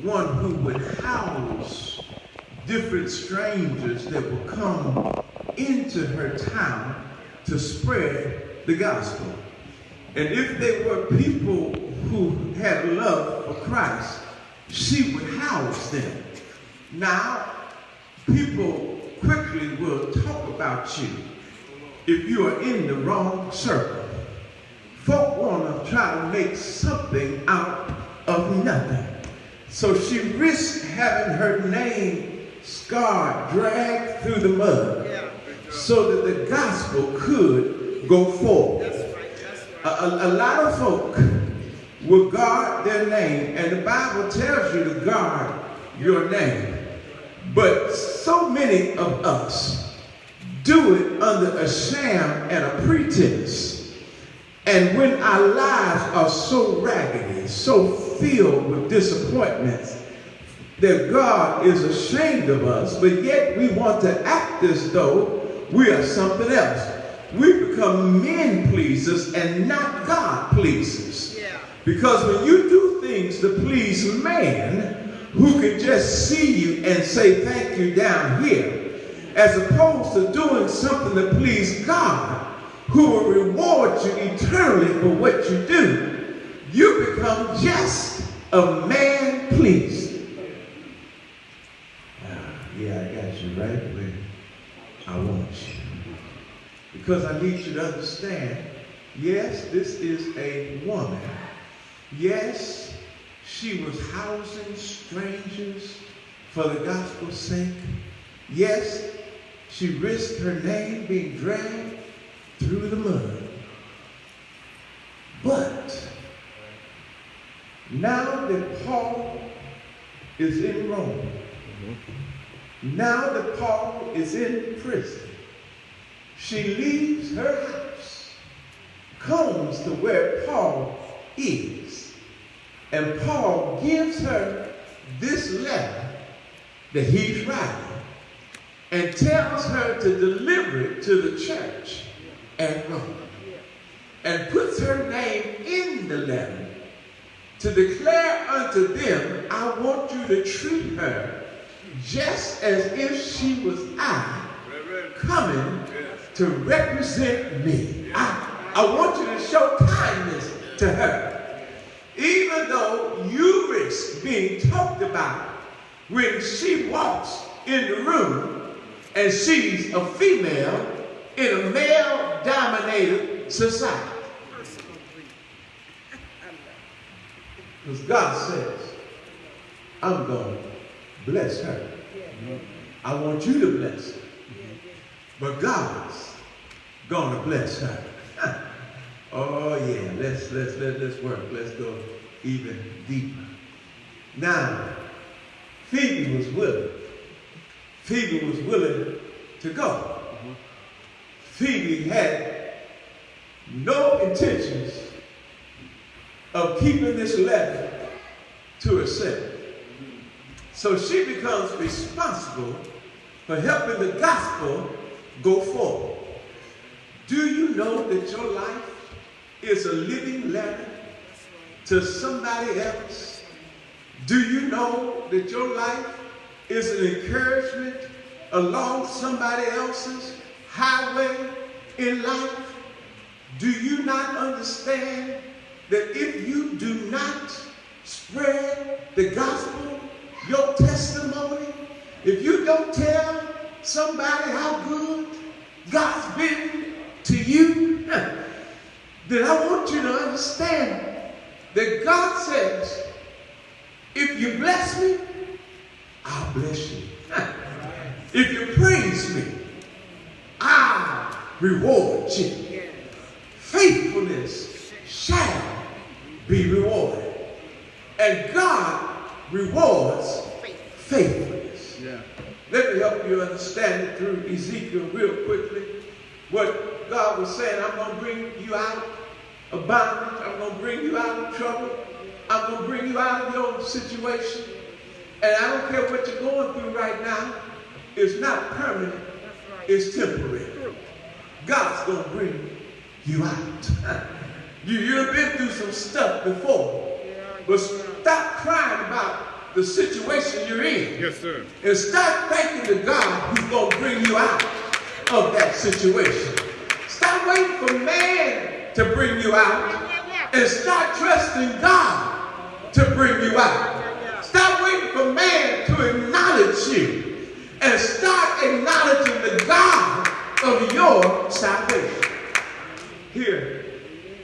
one who would house different strangers that would come into her town to spread the gospel. And if they were people who had a love for Christ, she would house them. Now, people quickly will talk about you if you are in the wrong circle. Folk want to try to make something out of nothing. So she risked having her name scarred, dragged through the mud, so that the gospel could go forward. A lot of folk will guard their name, and the Bible tells you to guard your name. But so many of us do it under a sham and a pretense. And when our lives are so raggedy, so filled with disappointments, that God is ashamed of us, but yet we want to act as though we are something else. We become men pleasers and not God pleasers. Yeah. Because when you do things to please man, who can just see you and say thank you down here, as opposed to doing something to please God, who will reward you eternally for what you do, you become just a man pleaser. Yeah, I got you right where I want you. Because I need you to understand, yes, this is a woman. Yes, she was housing strangers for the gospel's sake. Yes, she risked her name being dragged through the mud. But now that Paul is in Rome, now that Paul is in prison, she leaves her house, comes to where Paul is, and Paul gives her this letter that he's writing and tells her to deliver it to the church at Rome, and puts her name in the letter to declare unto them, I want you to treat her just as if she was I coming to represent me. I want you to show kindness to her. Even though you risk being talked about when she walks in the room and she's a female in a male-dominated society. Because God says, I'm going to bless her. I want you to bless her. But God's going to bless her. Oh yeah, let's work. Let's go even deeper. Now, Phoebe was willing. Phoebe was willing to go. Phoebe had no intentions of keeping this letter to herself. So she becomes responsible for helping the gospel go forward. Do you know that your life is a living letter to somebody else? Do you know that your life is an encouragement along somebody else's highway in life? Do you not understand that if you do not spread the gospel, your testimony, if you don't tell somebody how good God's been to you, then I want you to understand that God says, if you bless me, I'll bless you. If you praise me, I'll reward you. Faithfulness shall be rewarded. And God rewards faithfulness. Yeah. Let me help you understand it through Ezekiel real quickly. What God was saying, I'm going to bring you out of bondage. I'm going to bring you out of trouble. I'm going to bring you out of your situation. And I don't care what you're going through right now. It's not permanent. It's temporary. God's going to bring you out. You've been through some stuff before. But stop crying about the situation you're in. Yes, sir. And start thanking the God who's going to bring you out of that situation. Stop waiting for man to bring you out and start trusting God to bring you out. Stop waiting for man to acknowledge you and start acknowledging the God of your salvation. Here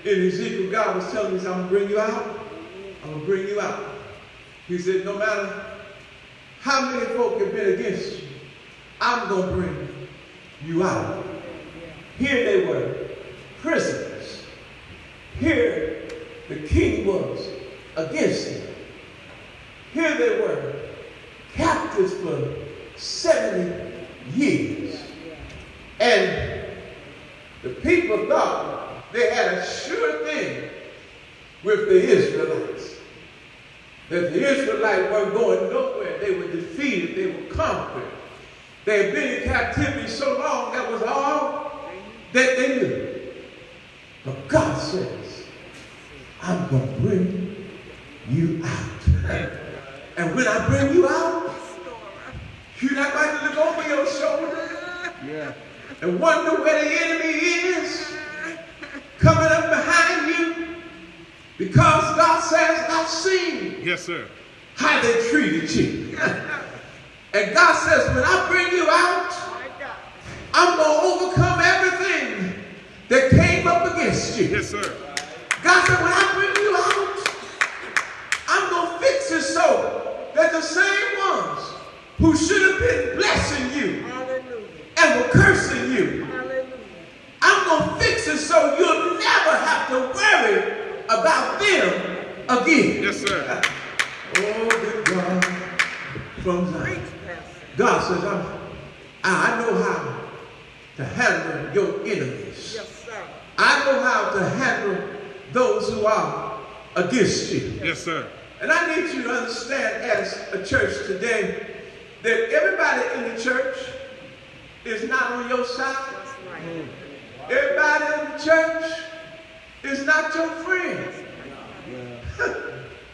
in Ezekiel, God was telling us, I'm going to bring you out. I'm going to bring you out. He said, no matter how many folk have been against you, I'm going to bring you out. Here they were, prisoners. Here the king was against them. Here they were, captives for 70 years. And the people thought they had a sure thing with the Israelites. That the Israelites weren't going nowhere. They were defeated. They were conquered. They had been in captivity so long, that was all that they knew. But God says, I'm going to bring you out. And when I bring you out, you're not going to look over your shoulder and wonder where the enemy is coming up behind you. Because God says, I've seen how they treated you. And God says, when I bring you out, I'm going to overcome everything that came up against you. Yes, sir. God said, when I bring you out, I'm going to fix it so that the same ones who should have been blessing you and were cursing you, I'm going to fix it so you'll never have to worry about them again. Yes, sir. Oh, good God from Zion. God says, I know how to handle your enemies. Yes, sir. I know how to handle those who are against you. Yes, sir. And I need you to understand as a church today that everybody in the church is not on your side. That's right. Everybody in the church is not your friend.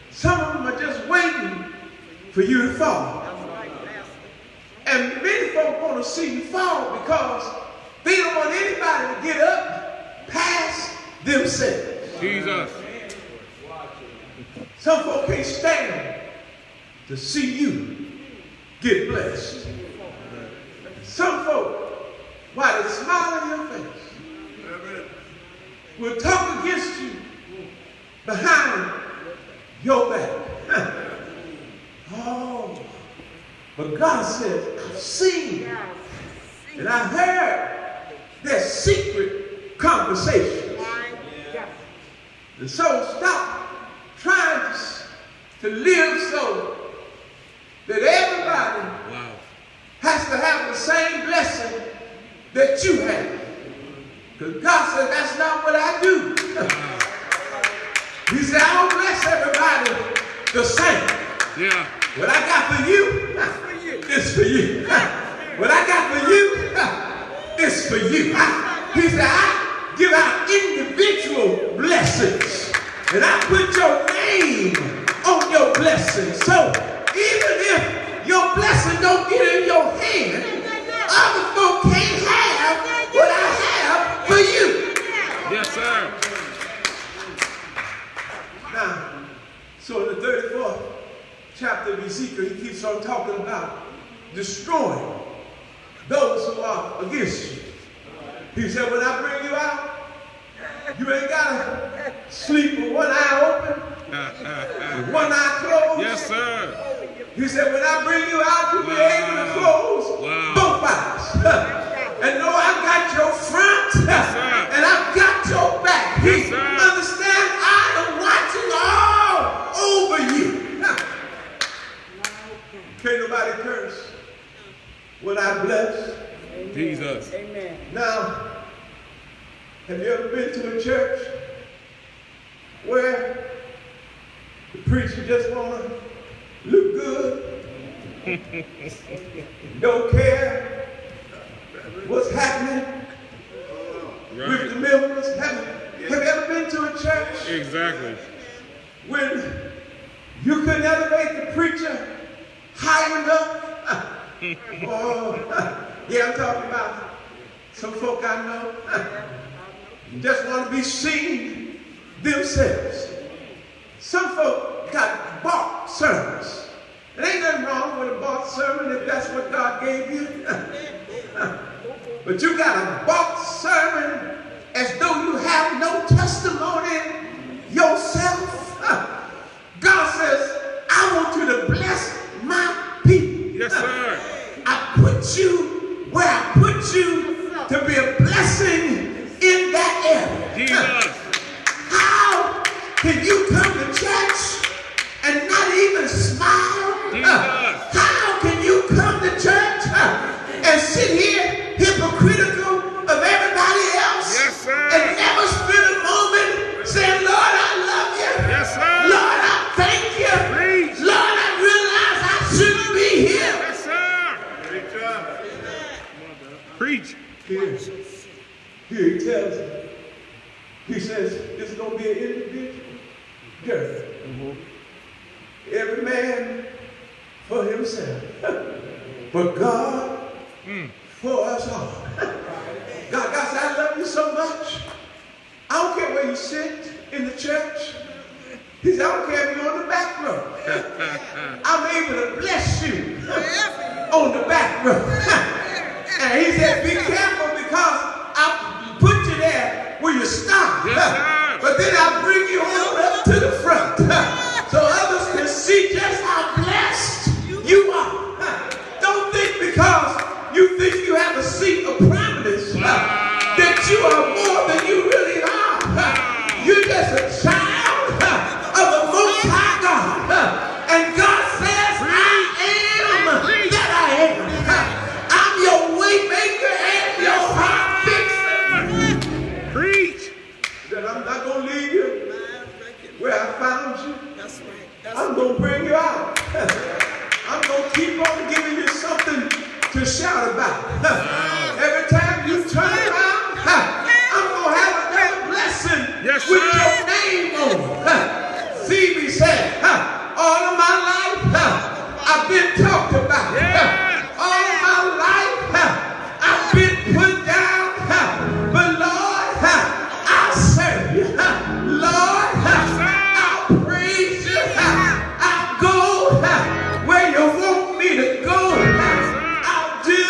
Some of them are just waiting for you to fall. And many folks want to see you fall because they don't want anybody to get up past themselves. Jesus. Some folks can't stand to see you get blessed. Some folks, while they smile in your face, will talk against you behind your back. Oh, but God said, I've seen and I heard their secret conversations. And so stop trying to live so that everybody has to have the same blessing that you have. Because God said, that's not what I do. He said, I don't bless everybody the same. Yeah. What I got for you, it's for you. What I got for you, it's for you. He said, I give out individual blessings. And I put your name on your blessings. So even if your blessing don't get in your hand, other folk can't have what I have for you. Yes, sir. Now, so in the 34th chapter of Ezekiel, he keeps on talking about destroying those who are against you. He said, when I bring you out, you ain't got to sleep with one eye open, with one eye closed. Yes, sir. He said, when I bring you out, you'll be able to close both eyes. And know I've got your front, and I've got your back. He understands I am watching all over you. Can't nobody curse what I bless. Jesus. Amen. Now, have you ever been to a church where the preacher just want to look good, don't care what's happening with the members? Have you ever been to a church Exactly. when you couldn't elevate the preacher high enough. Oh, yeah, I'm talking about some folk I know. Just want to be seen themselves. Some folk got bought sermons. There ain't nothing wrong with a bought sermon if that's what God gave you. But you got a bought sermon as though you have no testimony yourself. God says, I want you to bless my people. Yes, sir. I put you where I put you to be a blessing in that area. Jesus. How can you come to church and not even smile? Jesus. How can you come to church and sit here hypocritical of everybody else? Yes, sir. And never spend a moment saying, Lord, I love you. Yes, sir. Lord, I thank you. Preach. Lord, I realize I shouldn't be here. Yes, sir. Preach. Here he tells us. He says it's going to be an individual journey. Every man for himself. But God for us all. God said, I love you so much. I don't care where you sit in the church. He said, I don't care if you're on the back row. I'm able to bless you on the back row. And he said, be careful because I put you there where you stop. Yes, But then I bring you on up to the front. So others can see just how blessed you are. Don't think because you think you have a seat of prominence that you are more than you really are. You're just a child of the Most High God. And God says, I am that I am. I'm your way maker and your heart fixer. Preach. That I'm not going to leave you where I found you. I'm going to bring you out. I'm going to keep on giving you something to shout about. Every time you turn around, I'm going to have another blessing Yes, with sir. your name on it. Phoebe said, all of my life, I've been talked about. Yeah. All of my life, I've been put down. But Lord, I'll serve you. Lord, I'll praise you. I'll go where you want me to go. I'll do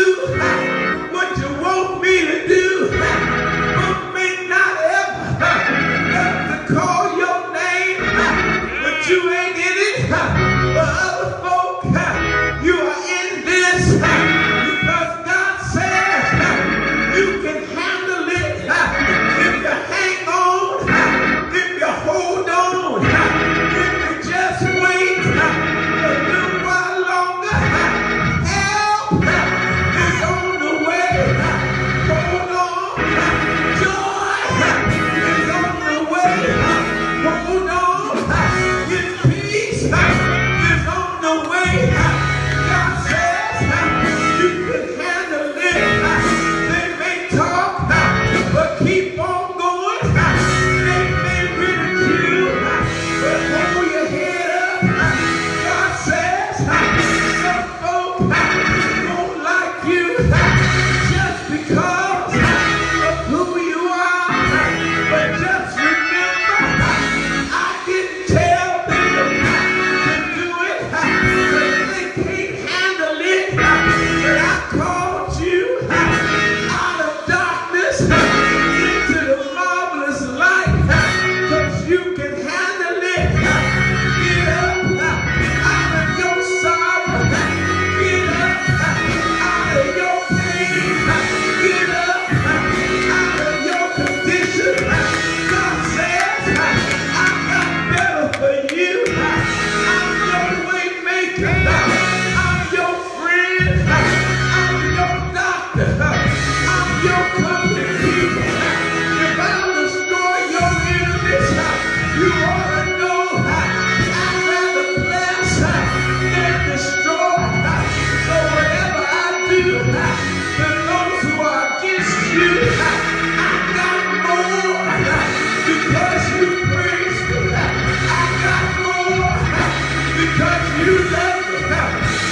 you love me.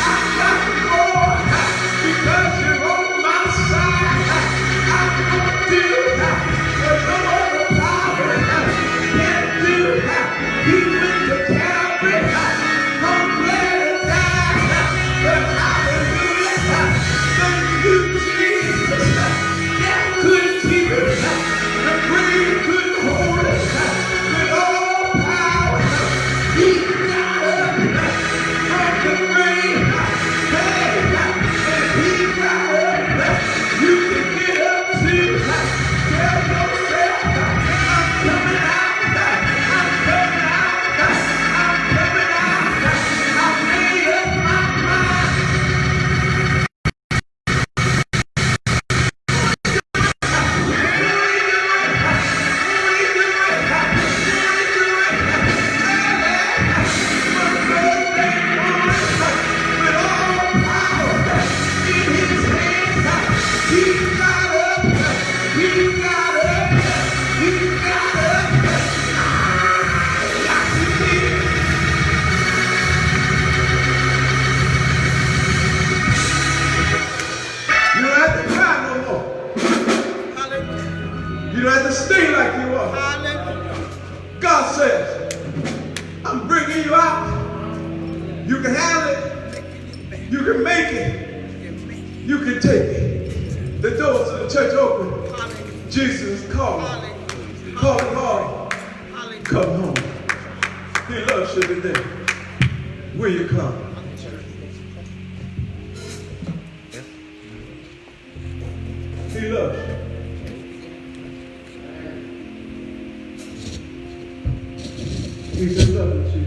I got more because you're on my side. I'm gonna do what no other power can do. He went to Calvary. I'm glad to die. But hallelujah. Thank you, Jesus. That couldn't keep it. The grave couldn't hold it. With all power, he got up from the grave. Hey, and he got up. You can get up too. Tell yourself, I'm coming out. I'm coming out. I'm coming out. I made up my mind. You don't have to cry no more. You don't have to stay like you are. God says, I'm bringing you out. You can handle it. You can make it. You can take it. The doors of the church open. Jesus is calling. Calling hard. Come home. He loves you today. Will you come? He loves you. He's in love with you.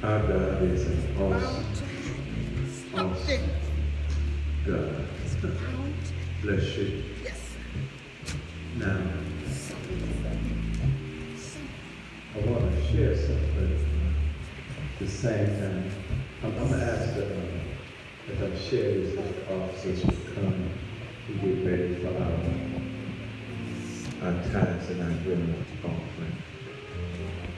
Our God is an awesome, awesome God. Bless you. Now, I want to share something at the same time. I'm going to ask that as I share this, that the officers will come to get ready for our tithes and our giving offering.